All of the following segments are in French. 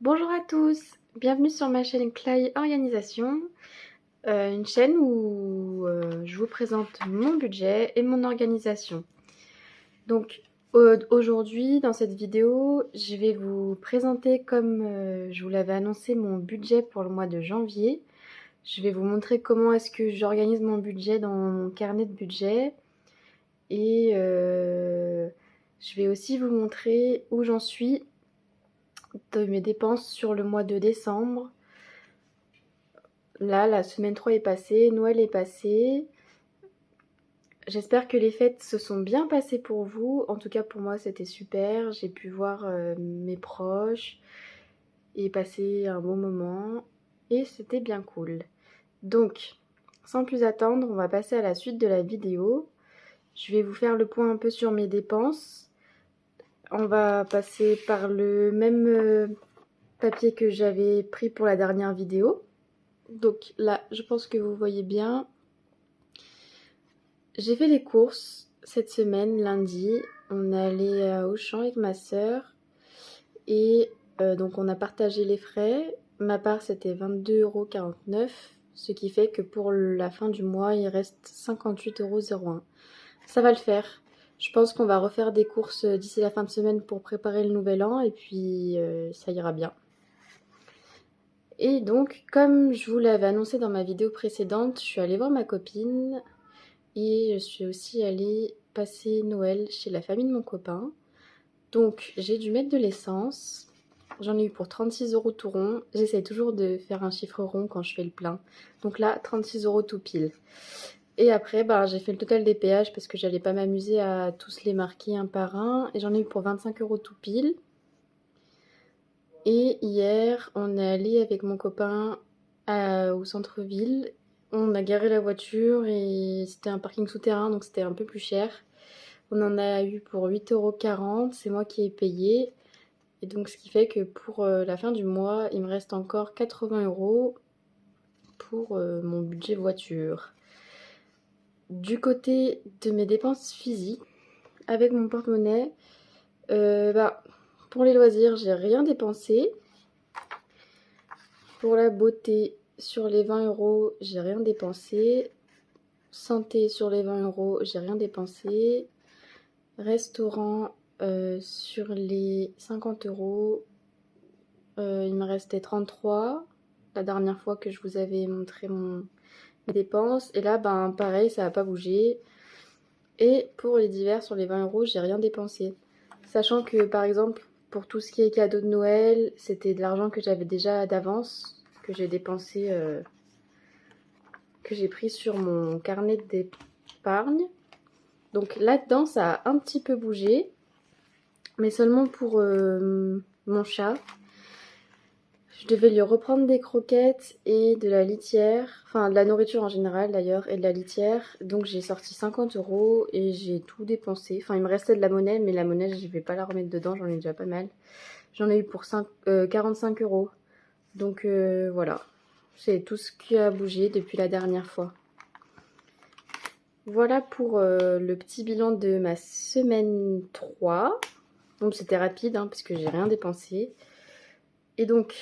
Bonjour à tous, bienvenue sur ma chaîne Clay Organisation, une chaîne où je vous présente mon budget et mon organisation. Donc aujourd'hui dans cette vidéo, je vais vous présenter comme je vous l'avais annoncé mon budget pour le mois de janvier. Je vais vous montrer comment est-ce que j'organise mon budget dans mon carnet de budget et je vais aussi vous montrer où j'en suis de mes dépenses sur le mois de décembre. Là, la semaine 3 est passée, Noël est passé. J'espère que les fêtes se sont bien passées pour vous. En tout cas, pour moi, c'était super. J'ai pu voir mes proches et passer un bon moment. Et c'était bien cool. Donc, sans plus attendre, on va passer à la suite de la vidéo. Je vais vous faire le point un peu sur mes dépenses. On va passer par le même papier que j'avais pris pour la dernière vidéo. Donc là, je pense que vous voyez bien. J'ai fait les courses cette semaine, lundi. On est allé à Auchan avec ma sœur. Et donc on a partagé les frais. Ma part, c'était 22,49 €. Ce qui fait que pour la fin du mois, il reste 58,01 €. Ça va le faire. Je pense qu'on va refaire des courses d'ici la fin de semaine pour préparer le nouvel an. Et puis ça ira bien. Et donc, comme je vous l'avais annoncé dans ma vidéo précédente, je suis allée voir ma copine et je suis aussi allée passer Noël chez la famille de mon copain. Donc, j'ai dû mettre de l'essence. J'en ai eu pour 36 € tout rond. J'essaye toujours de faire un chiffre rond quand je fais le plein. Donc là, 36 € tout pile. Et après, j'ai fait le total des péages parce que j'allais pas m'amuser à tous les marquer un par un. Et j'en ai eu pour 25 € tout pile. Et hier, on est allé avec mon copain au centre-ville. On a garé la voiture et c'était un parking souterrain, donc c'était un peu plus cher. On en a eu pour 8,40 €, c'est moi qui ai payé. Et donc ce qui fait que pour la fin du mois, il me reste encore 80 € pour mon budget voiture. Du côté de mes dépenses physiques, avec mon porte-monnaie, pour les loisirs, j'ai rien dépensé. Pour la beauté, sur les 20 €, j'ai rien dépensé. Santé, sur les 20 €, j'ai rien dépensé. Restaurant, sur les 50 €, il me restait 33 la dernière fois que je vous avais montré mes dépenses. Et là, pareil, ça n'a pas bougé. Et pour les divers, sur les 20 €, j'ai rien dépensé. Sachant que, par exemple, pour tout ce qui est cadeau de Noël, c'était de l'argent que j'avais déjà d'avance, que j'ai dépensé, que j'ai pris sur mon carnet d'épargne. Donc là-dedans, ça a un petit peu bougé, mais seulement pour mon chat. Je devais lui reprendre des croquettes et de la litière, enfin de la nourriture en général d'ailleurs, et de la litière. Donc j'ai sorti 50 € et j'ai tout dépensé. Enfin, il me restait de la monnaie, mais la monnaie, je vais pas la remettre dedans, j'en ai déjà pas mal. J'en ai eu pour 45 €. Donc voilà, c'est tout ce qui a bougé depuis la dernière fois. Voilà pour le petit bilan de ma semaine 3. Donc c'était rapide parce que j'ai rien dépensé. Et donc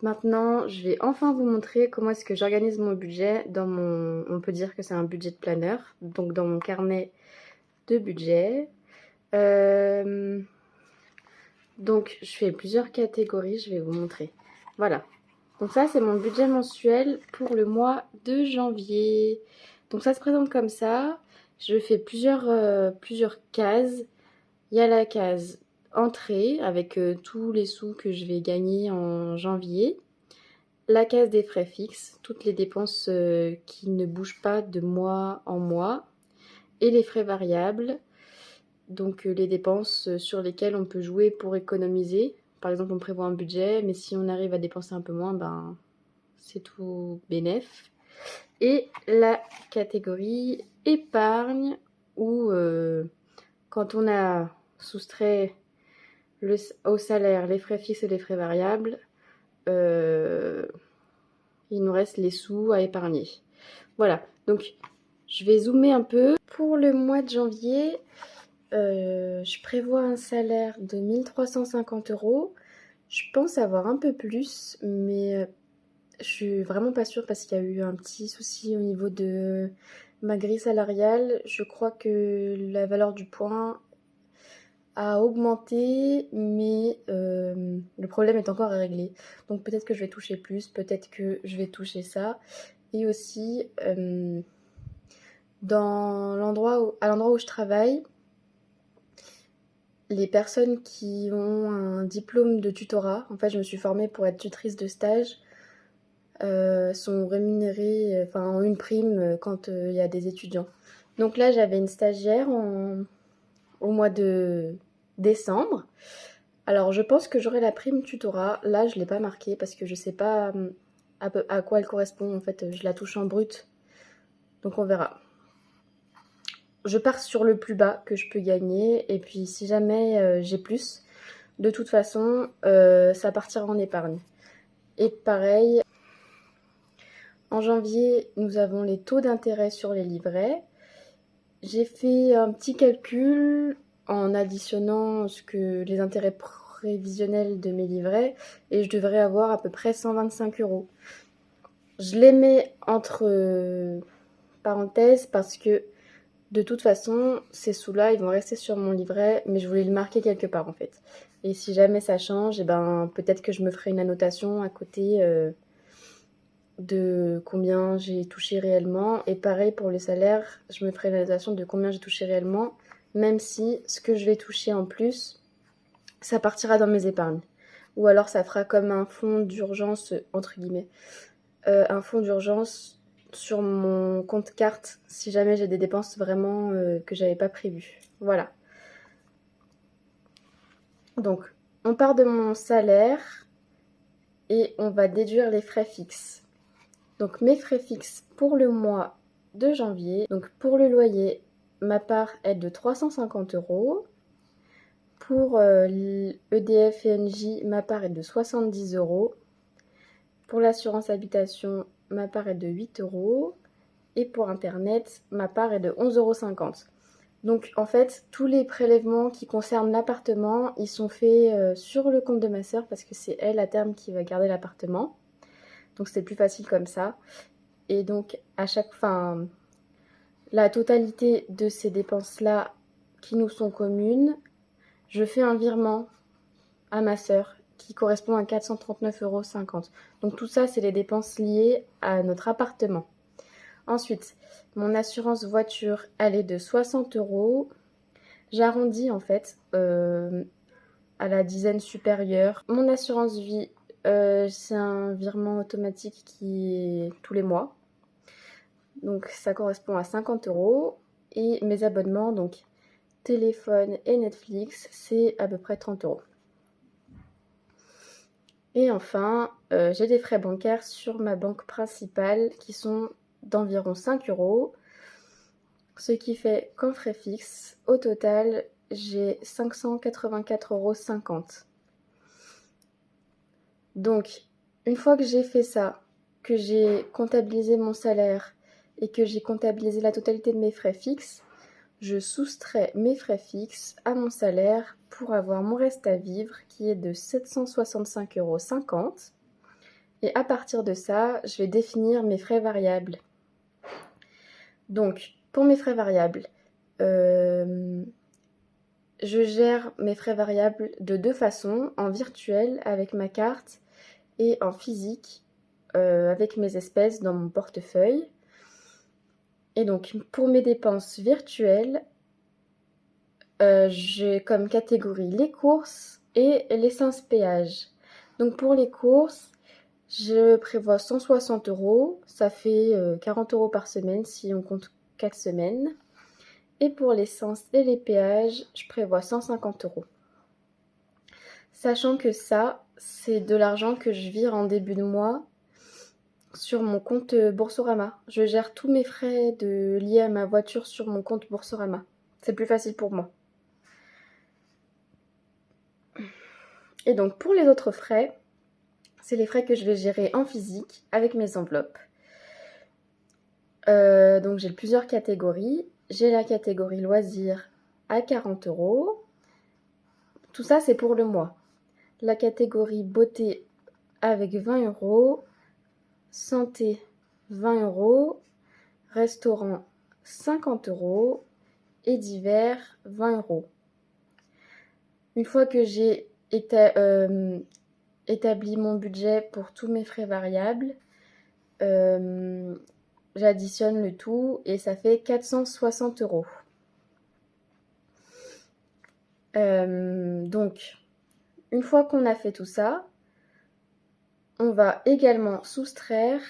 maintenant je vais enfin vous montrer comment est-ce que j'organise mon budget dans mon... On peut dire que c'est un budget de planeur. Donc dans mon carnet de budget. Donc je fais plusieurs catégories, je vais vous montrer. Voilà. Donc ça c'est mon budget mensuel pour le mois de janvier. Donc ça se présente comme ça. Je fais plusieurs cases. Il y a la case entrée avec tous les sous que je vais gagner en janvier. La case des frais fixes, toutes les dépenses qui ne bougent pas de mois en mois. Et les frais variables, donc les dépenses sur lesquelles on peut jouer pour économiser. Par exemple, on prévoit un budget, mais si on arrive à dépenser un peu moins, c'est tout bénef. Et la catégorie épargne, où quand on a soustrait au salaire les frais fixes et les frais variables, il nous reste les sous à épargner. Voilà, donc je vais zoomer un peu. Pour le mois de janvier, je prévois un salaire de 1 350 €. Je pense avoir un peu plus, mais je suis vraiment pas sûre parce qu'il y a eu un petit souci au niveau de ma grille salariale. Je crois que la valeur du point a augmenté, mais le problème est encore à régler. Donc peut-être que je vais toucher plus, peut-être que je vais toucher ça. Et aussi, à l'endroit où je travaille, les personnes qui ont un diplôme de tutorat, en fait je me suis formée pour être tutrice de stage, sont rémunérées, enfin ont une prime quand il y a des étudiants. Donc là j'avais une stagiaire au mois de décembre. Alors je pense que j'aurai la prime tutorat. Là je ne l'ai pas marquée parce que je ne sais pas à quoi elle correspond. En fait je la touche en brut. Donc on verra. Je pars sur le plus bas que je peux gagner. Et puis si jamais j'ai plus, de toute façon ça partira en épargne. Et pareil, en janvier nous avons les taux d'intérêt sur les livrets. J'ai fait un petit calcul en additionnant les intérêts prévisionnels de mes livrets et je devrais avoir à peu près 125 euros. Je les mets entre parenthèses parce que de toute façon, ces sous-là, ils vont rester sur mon livret, mais je voulais le marquer quelque part en fait. Et si jamais ça change, eh ben, peut-être que je me ferai une annotation à côté de combien j'ai touché réellement. Et pareil pour les salaires, je me ferai une annotation de combien j'ai touché réellement, même si ce que je vais toucher en plus, ça partira dans mes épargnes. Ou alors ça fera comme un fonds d'urgence, entre guillemets. Un fonds d'urgence sur mon compte carte, si jamais j'ai des dépenses vraiment que j'avais pas prévues. Voilà. Donc, on part de mon salaire et on va déduire les frais fixes. Donc mes frais fixes pour le mois de janvier, donc pour le loyer, ma part est de 350 euros. Pour EDF et Engie, ma part est de 70 euros. Pour l'assurance habitation, ma part est de 8 euros. Et pour Internet, ma part est de 11,50 euros. Donc en fait, tous les prélèvements qui concernent l'appartement, ils sont faits sur le compte de ma sœur parce que c'est elle à terme qui va garder l'appartement. Donc c'est plus facile comme ça. Et donc à chaque fin, la totalité de ces dépenses-là qui nous sont communes, je fais un virement à ma sœur qui correspond à 439,50 euros. Donc tout ça, c'est les dépenses liées à notre appartement. Ensuite, mon assurance voiture, elle est de 60 euros. J'arrondis en fait à la dizaine supérieure. Mon assurance vie, c'est un virement automatique qui est tous les mois. Donc ça correspond à 50 euros. Et mes abonnements, donc téléphone et Netflix, c'est à peu près 30 euros. Et enfin, j'ai des frais bancaires sur ma banque principale qui sont d'environ 5 euros. Ce qui fait qu'en frais fixes, au total, j'ai 584,50 euros. Donc, une fois que j'ai fait ça, que j'ai comptabilisé mon salaire et que j'ai comptabilisé la totalité de mes frais fixes, je soustrais mes frais fixes à mon salaire pour avoir mon reste à vivre qui est de 765,50 euros. Et à partir de ça, je vais définir mes frais variables. Donc, pour mes frais variables, je gère mes frais variables de deux façons, en virtuel avec ma carte et en physique avec mes espèces dans mon portefeuille. Et donc, pour mes dépenses virtuelles, j'ai comme catégorie les courses et l'essence péage. Donc pour les courses, je prévois 160 euros, ça fait 40 euros par semaine si on compte 4 semaines. Et pour l'essence et les péages, je prévois 150 euros. Sachant que ça, c'est de l'argent que je vire en début de mois sur mon compte Boursorama. Je gère tous mes frais liés à ma voiture sur mon compte Boursorama. C'est plus facile pour moi. Et donc pour les autres frais, c'est les frais que je vais gérer en physique avec mes enveloppes. Donc j'ai plusieurs catégories. J'ai la catégorie loisirs à 40 euros. Tout ça, c'est pour le mois. la catégorie beauté avec 20 €, santé 20 €, restaurant 50 € et divers 20 €. Une fois que j'ai établi mon budget pour tous mes frais variables, j'additionne le tout et ça fait 460 €. Donc, une fois qu'on a fait tout ça, on va également soustraire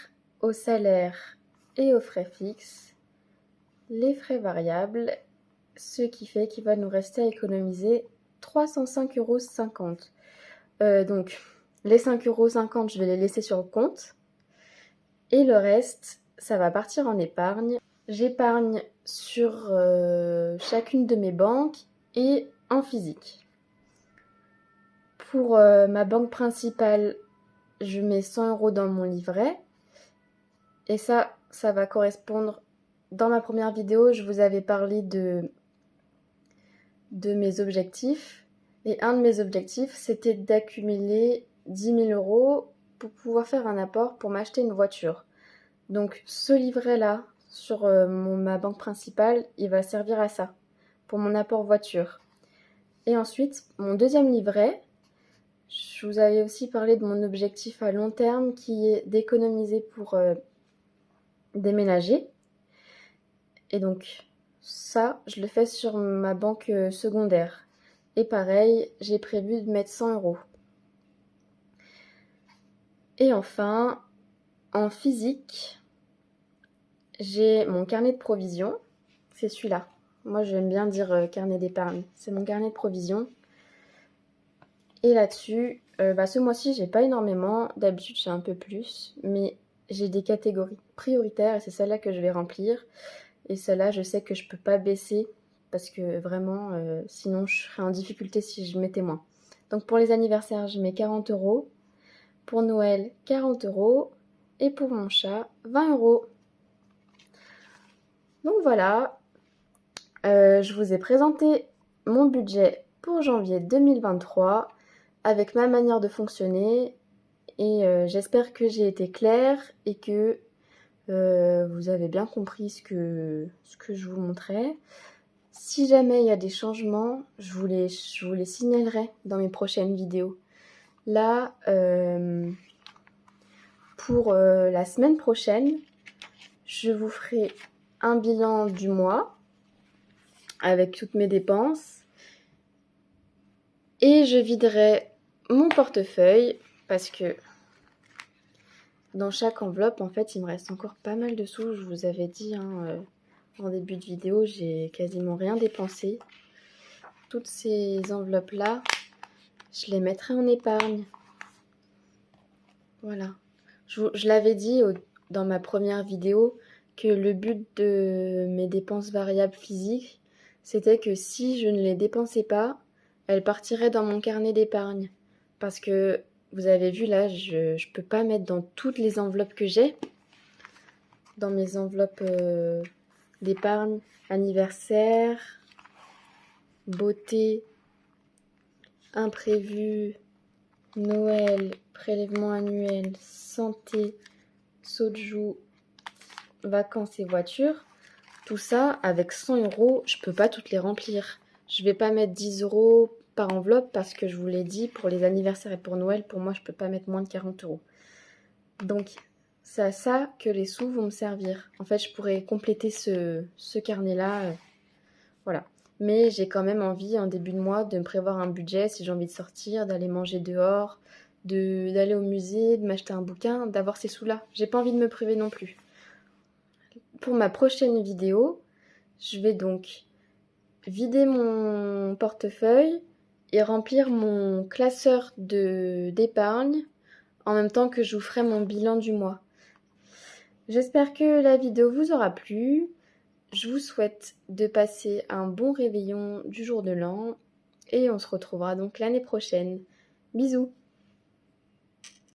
au salaire et aux frais fixes les frais variables, ce qui fait qu'il va nous rester à économiser 305,50 €. Donc, les 5,50 €, je vais les laisser sur le compte. Et le reste, ça va partir en épargne. J'épargne sur chacune de mes banques et en physique. Pour ma banque principale, je mets 100 € dans mon livret. Et ça va correspondre... Dans ma première vidéo, je vous avais parlé de mes objectifs. Et un de mes objectifs, c'était d'accumuler 10 000 € pour pouvoir faire un apport pour m'acheter une voiture. Donc ce livret-là, sur ma banque principale, il va servir à ça, pour mon apport voiture. Et ensuite, mon deuxième livret, je vous avais aussi parlé de mon objectif à long terme qui est d'économiser pour déménager. Et donc ça, je le fais sur ma banque secondaire. Et pareil, j'ai prévu de mettre 100 €. Et enfin, en physique, j'ai mon carnet de provisions. C'est celui-là. Moi, j'aime bien dire carnet d'épargne. C'est mon carnet de provisions. Et là-dessus, ce mois-ci, j'ai pas énormément. D'habitude, j'ai un peu plus. Mais j'ai des catégories prioritaires et c'est celle-là que je vais remplir. Et celle-là, je sais que je peux pas baisser parce que vraiment, sinon, je serais en difficulté si je mettais moins. Donc, pour les anniversaires, je mets 40 €. Pour Noël, 40 €. Et pour mon chat, 20 €. Donc voilà, je vous ai présenté mon budget pour janvier 2023 avec ma manière de fonctionner et j'espère que j'ai été claire et que vous avez bien compris ce que je vous montrais. Si jamais il y a des changements, je vous les signalerai dans mes prochaines vidéos. Là, pour la semaine prochaine, je vous ferai un bilan du mois avec toutes mes dépenses et je viderai mon portefeuille parce que dans chaque enveloppe, en fait, il me reste encore pas mal de sous. Je vous avais dit en début de vidéo, j'ai quasiment rien dépensé. Toutes ces enveloppes-là, je les mettrai en épargne. Voilà. Je l'avais dit dans ma première vidéo que le but de mes dépenses variables physiques, c'était que si je ne les dépensais pas, elles partiraient dans mon carnet d'épargne. Parce que, vous avez vu là, je ne peux pas mettre dans toutes les enveloppes que j'ai. Dans mes enveloppes d'épargne, anniversaire, beauté, imprévu, Noël, prélèvement annuel, santé, soju, vacances et voitures. Tout ça, avec 100 €, je peux pas toutes les remplir. Je vais pas mettre 10 € par enveloppe parce que je vous l'ai dit, pour les anniversaires et pour Noël, pour moi, je peux pas mettre moins de 40 €. Donc, c'est à ça que les sous vont me servir. En fait, je pourrais compléter ce carnet-là. Voilà. Mais j'ai quand même envie, en début de mois, de me prévoir un budget si j'ai envie de sortir, d'aller manger dehors, d'aller au musée, de m'acheter un bouquin, d'avoir ces sous-là. J'ai pas envie de me priver non plus. Pour ma prochaine vidéo, je vais donc vider mon portefeuille et remplir mon classeur d'épargne en même temps que je vous ferai mon bilan du mois. J'espère que la vidéo vous aura plu. Je vous souhaite de passer un bon réveillon du jour de l'an et on se retrouvera donc l'année prochaine. Bisous!